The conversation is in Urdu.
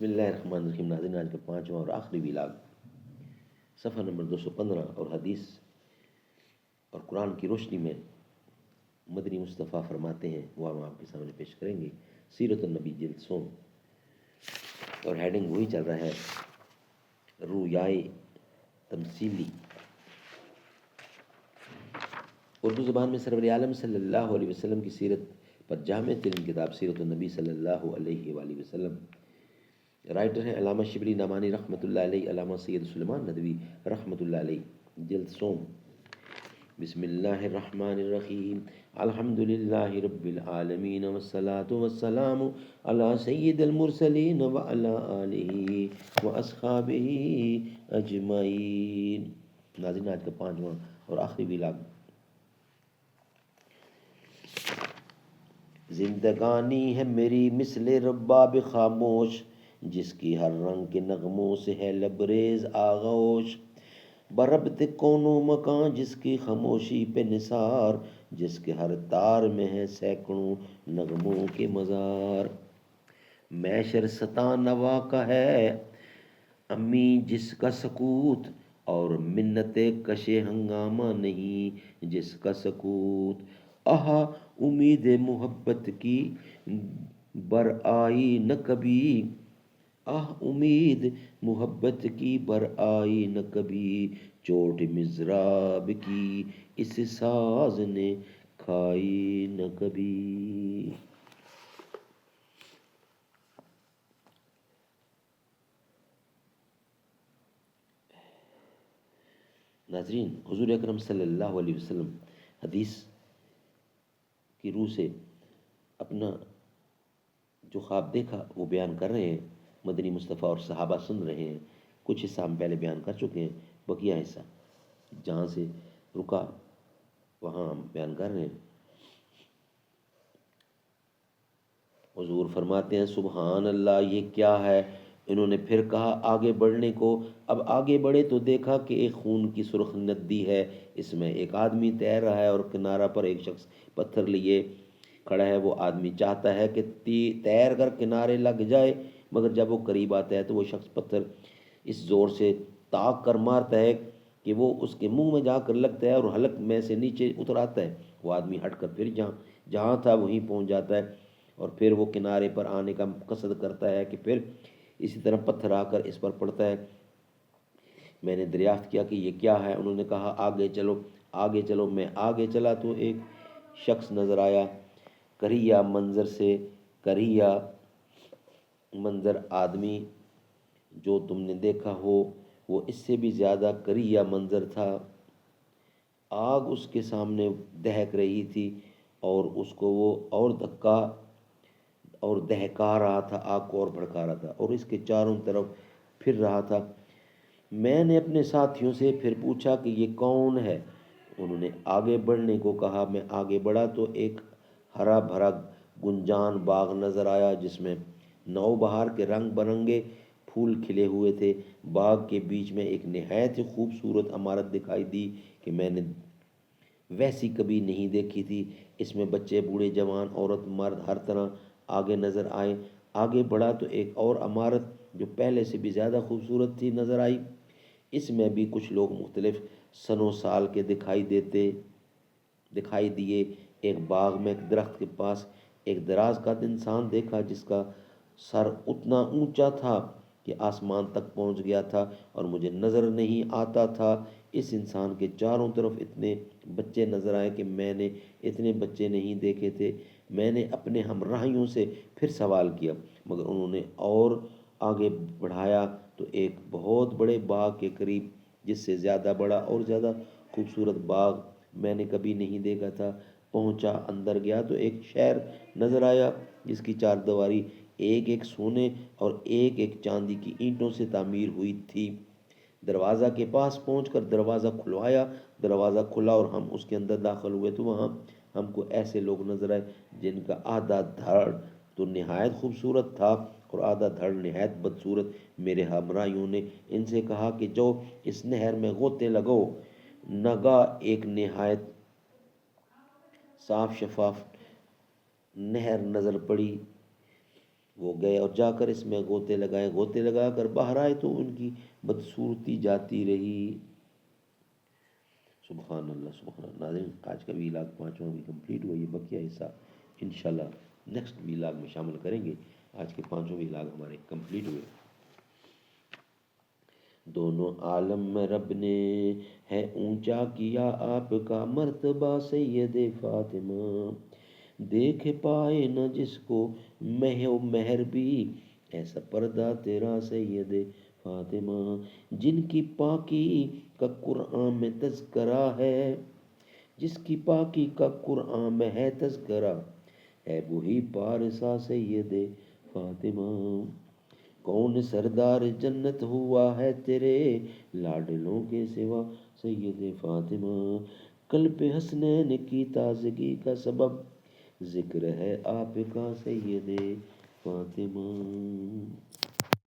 بسم اللہ الرحمن الرحیم. ناظرین، آج کا پانچواں اور آخری ولاگ صفحہ نمبر 215 اور حدیث اور قرآن کی روشنی میں مدنی مصطفیٰ فرماتے ہیں، وہ ہم آپ کے سامنے پیش کریں گے. سیرت النبی جلد سوم، اور ہیڈنگ وہی چل رہا ہے، رویائے تمثیلی. اردو زبان میں سرور عالم صلی اللہ علیہ وسلم کی سیرت پر جامع ترین کتاب سیرت النبی صلی اللہ علیہ وآلہ وسلم. رائٹر ہیں علامہ شبلی نعمانی رحمۃ اللہ علیہ، علامہ سید سلیمان ندوی رحمۃ اللہ علیہ. جلد سوم. بسم اللہ الرحمن الرحیم. الحمد للہ رب العالمین والصلاة والسلام علی سید المرسلین وعلی آلہ واصحابہ اجمعین. ناظرین، آج کا پانچواں اور آخری ولاگ. زندگانی ہے میری مثل رباب خاموش، جس کی ہر رنگ کے نغموں سے ہے لبریز آغوش. بربط کون و مکان جس کی خاموشی پہ نثار، جس کے ہر تار میں ہے سینکڑوں نغموں کے مزار. میشر ستاں نوا کا ہے امی جس کا سکوت، اور منت کش ہنگامہ نہیں جس کا سکوت. آہا امید محبت کی بر آئی نہ کبھی، آہ امید محبت کی بر آئی نہ کبھی. چوٹ مضراب کی اس ساز نے کھائی نہ کبھی. ناظرین، حضور اکرم صلی اللہ علیہ وسلم حدیث کی روح سے اپنا جو خواب دیکھا وہ بیان کر رہے ہیں. مدنی مصطفیٰ اور صحابہ سن رہے ہیں. کچھ حصہ ہم پہلے بیان کر چکے ہیں، بقیہ حصہ جہاں سے رکا وہاں ہم بیان کر رہے ہیں. حضور فرماتے ہیں، سبحان اللہ، یہ کیا ہے؟ انہوں نے پھر کہا آگے بڑھنے کو. اب آگے بڑھے تو دیکھا کہ ایک خون کی سرخ ندی ہے، اس میں ایک آدمی تیر رہا ہے اور کنارہ پر ایک شخص پتھر لیے کھڑا ہے. وہ آدمی چاہتا ہے کہ تیر کر کنارے لگ جائے، مگر جب وہ قریب آتا ہے تو وہ شخص پتھر اس زور سے تاک کر مارتا ہے کہ وہ اس کے منہ میں جا کر لگتا ہے اور حلق میں سے نیچے اتر آتا ہے. وہ آدمی ہٹ کر پھر جہاں تھا وہیں پہنچ جاتا ہے، اور پھر وہ کنارے پر آنے کا قصد کرتا ہے کہ پھر اسی طرح پتھر آ کر اس پر پڑتا ہے. میں نے دریافت کیا کہ یہ کیا ہے؟ انہوں نے کہا آگے چلو، آگے چلو. میں آگے چلا تو ایک شخص نظر آیا، کریا منظر سے کریا منظر آدمی جو تم نے دیکھا ہو وہ اس سے بھی زیادہ کریا منظر تھا. آگ اس کے سامنے دہک رہی تھی اور اس کو وہ اور دھکا اور دہکا رہا تھا، آگ کو اور بھڑکا رہا تھا اور اس کے چاروں طرف پھر رہا تھا. میں نے اپنے ساتھیوں سے پھر پوچھا کہ یہ کون ہے؟ انہوں نے آگے بڑھنے کو کہا. میں آگے بڑھا تو ایک ہرا بھرا گنجان باغ نظر آیا جس میں نو بہار کے رنگ برنگے پھول کھلے ہوئے تھے. باغ کے بیچ میں ایک نہایت ہی خوبصورت عمارت دکھائی دی کہ میں نے ویسی کبھی نہیں دیکھی تھی. اس میں بچے، بوڑھے، جوان، عورت، مرد ہر طرح آگے نظر آئے. آگے بڑھا تو ایک اور عمارت جو پہلے سے بھی زیادہ خوبصورت تھی نظر آئی. اس میں بھی کچھ لوگ مختلف سن و سال کے دکھائی دیے. ایک باغ میں ایک درخت کے پاس ایک دراز قد انسان دیکھا جس کا سر اتنا اونچا تھا کہ آسمان تک پہنچ گیا تھا اور مجھے نظر نہیں آتا تھا. اس انسان کے چاروں طرف اتنے بچے نظر آئے کہ میں نے اتنے بچے نہیں دیکھے تھے. میں نے اپنے ہمراہیوں سے پھر سوال کیا، مگر انہوں نے اور آگے بڑھایا تو ایک بہت بڑے باغ کے قریب، جس سے زیادہ بڑا اور زیادہ خوبصورت باغ میں نے کبھی نہیں دیکھا تھا، پہنچا. اندر گیا تو ایک شہر نظر آیا جس کی چار دیواری ایک ایک سونے اور ایک ایک چاندی کی اینٹوں سے تعمیر ہوئی تھی. دروازہ کے پاس پہنچ کر دروازہ کھلوایا. دروازہ کھلا اور ہم اس کے اندر داخل ہوئے تو وہاں ہم کو ایسے لوگ نظر آئے جن کا آدھا دھڑ تو نہایت خوبصورت تھا اور آدھا دھڑ نہایت بدصورت. میرے ہمراہیوں نے ان سے کہا کہ جو اس نہر میں غوطے لگو. ناگہان ایک نہایت صاف شفاف نہر نظر پڑی. وہ گئے اور جا کر اس میں غوطے لگائے، غوطے لگا کر باہر آئے تو ان کی بدصورتی جاتی رہی۔ سبحان اللہ سبحان اللہ۔ ناظرین آج کا ویلاگ پانچواں بھی کمپلیٹ ہوا، یہ بقیہ حصہ انشاءاللہ نیکسٹ ویلاگ میں شامل کریں گے۔ آج کے پانچوں ویلاگ ہمارے کمپلیٹ ہوئے۔ دونوں عالم میں رب نے ہے اونچا کیا آپ کا مرتبہ سید فاطمہ، دیکھ پائے نہ جس کو مہ و مہر بھی، ایسا پردہ تیرا سید فاطمہ، جن کی پاکی کا قرآن میں تذکرہ ہے، جس کی پاکی کا قرآن میں ہے تذکرہ، ہے وہی پارسا سید فاطمہ، کون سردار جنت ہوا ہے تیرے لاڈلوں کے سوا سید فاطمہ، قلب حسنین کی تازگی کا سبب ذکر ہے آپ کا سید فاطمہ۔